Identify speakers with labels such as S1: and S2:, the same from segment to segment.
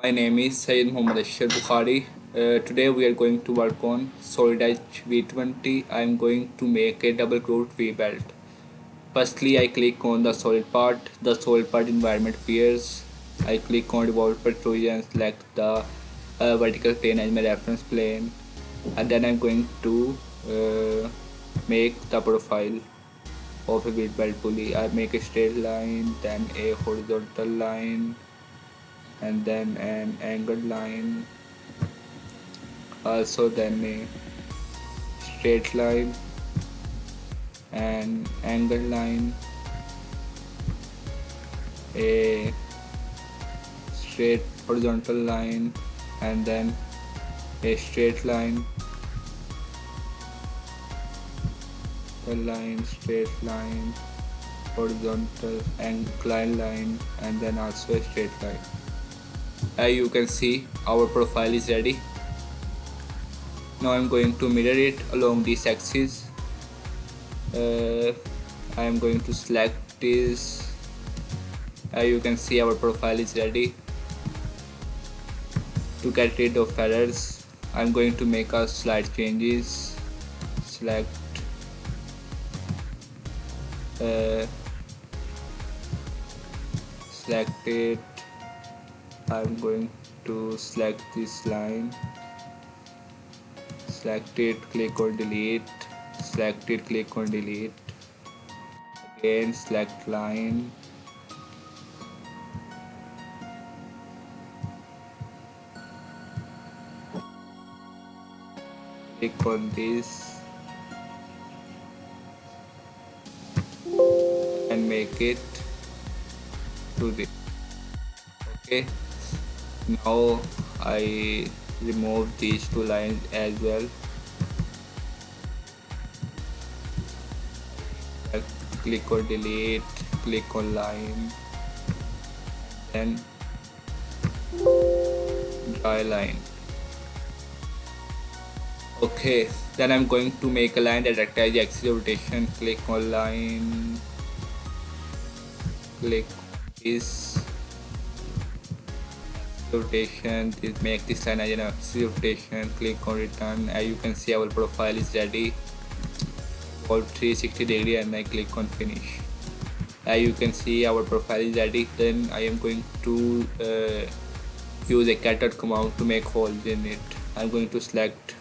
S1: My name is Syed Muhammad Ashar Bukhari. Today we are going to work on Solid Edge V20. I am going to make a double grooved V-belt. Firstly, I click on the solid part. The solid part environment appears. I click on revolve protrusion and select the vertical plane as my reference plane. And then I'm going to make the profile of a V-belt pulley. I make a straight line, then a horizontal line, and then an angled line, also then a straight line, an angled line, a straight horizontal line, and then a straight line, straight line, horizontal inclined line, and then also a straight line. As you can see, our profile is ready. Now I'm going to mirror it along this axis. I am going to select this. As you can see, our profile is ready. To get rid of errors, I'm going to make a slight changes. Select it. I'm going to select this line, select it, click on delete, select it, click on delete, again select line, click on this and make it to this. Okay, now I remove these two lines as well. Click on delete, click on line, then draw a line. Okay, then I'm going to make a line that acts as the axis of rotation. Click on line, click this rotation, make this line as an axis of rotation, click on return. As you can see, our profile is ready for 360 and I click on finish. As you can see, our profile is ready. Then I am going to use a cutout command to make holes in it. I'm going to select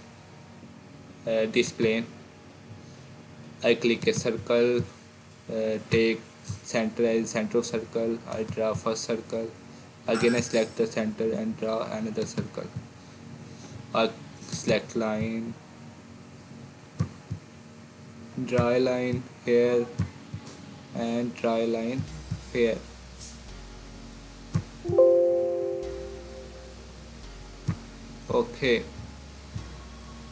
S1: this plane. I click a circle, take center as center of circle. I draw first circle. Again I select the center and draw another circle. I select line, draw a line here and draw a line here. Okay,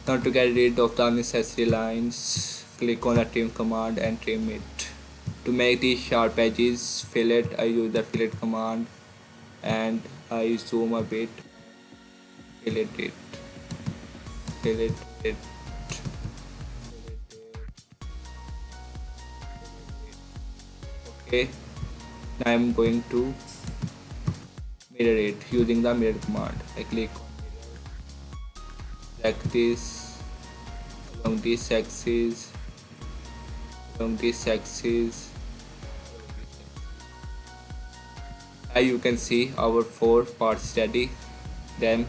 S1: now to get rid of the unnecessary lines, click on the trim command and trim it. To make these sharp edges fillet, I use the fillet command and I zoom a bit, fillet it, fillet it. Okay, now I'm going to mirror it using the mirror command. I click on mirror, select this along this axis, along this axis. As you can see, our 4 parts ready. Then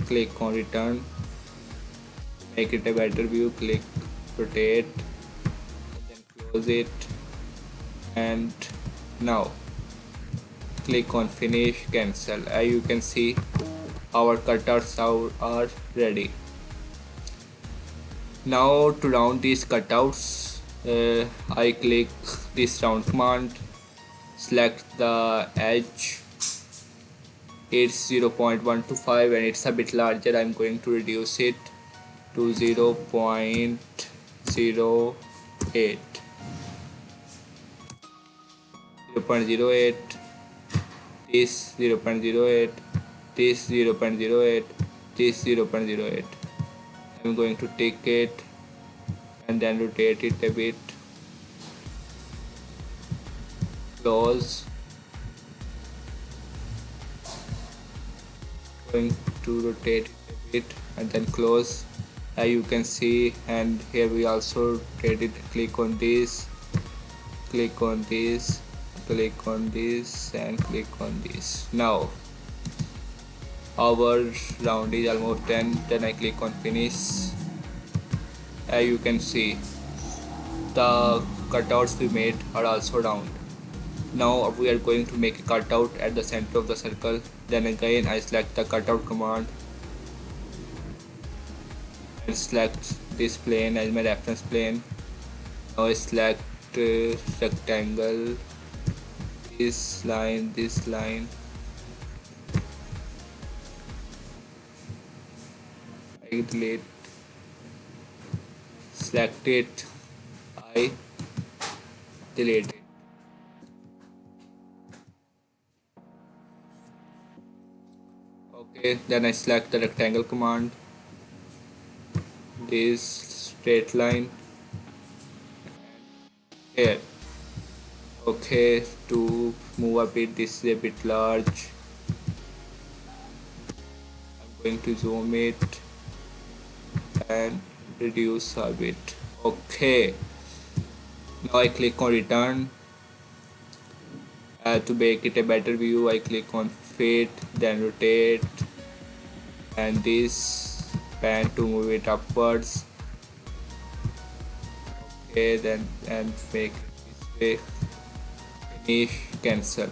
S1: click on return, make it a better view, click rotate, and then close it, and now click on finish, cancel. As you can see, our cutouts are ready. Now to round these cutouts, I click this round command, select the edge. It's 0.125 and it's a bit larger. I'm going to reduce it to 0.08. This 0.08, this 0.08, this 0.08. I'm going to take it and then rotate it a bit, close, going to rotate it a bit and then close. You can see, and here we also rotate it. Click on this, click on this, click on this, and click on this. Now our round is almost done. Then I click on finish. You can see the cutouts we made are also round. Now we are going to make a cutout at the center of the circle. Then again I select the cutout command and select this plane as my reference plane. Now I select rectangle, this line, I delete, select it, I delete it. Okay, then I select the rectangle command, this straight line here. Okay, to move a bit, this is a bit large. I'm going to zoom it and reduce a bit. Okay, now I click on return. To make it a better view, I click on fit, then rotate, and this pan to move it upwards. Okay, then and make it this way. Finish, cancel.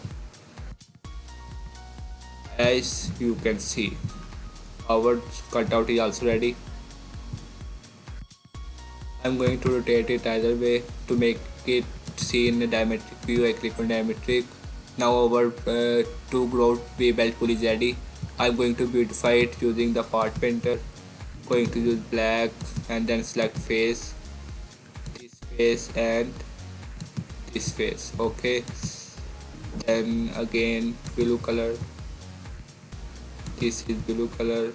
S1: As you can see, our cutout is also ready. I'm going to rotate it either way. To make it see in a diametric view, I click on diametric. Now our two ground wave belt pulley is ready. I'm going to beautify it using the part painter. Going to use black and then select face, this face and this face. Okay, then again blue color, this is blue color,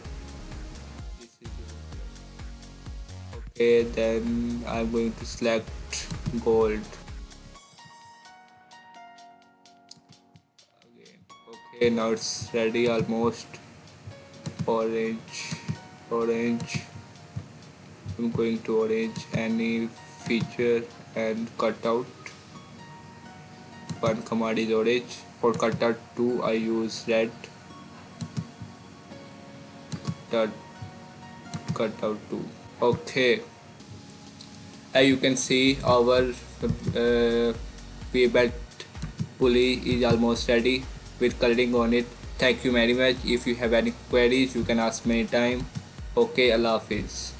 S1: this is blue color. Okay, then I'm going to select gold again. Okay, now it's ready almost. Orange, I'm going to orange any feature and cutout. One command is orange. For cutout 2 I use red. Cutout 2. Okay, as you can see, our wave belt pulley is almost ready with coloring on it. Thank you very much. If you have any queries, you can ask me anytime. Okay, Allah Hafiz.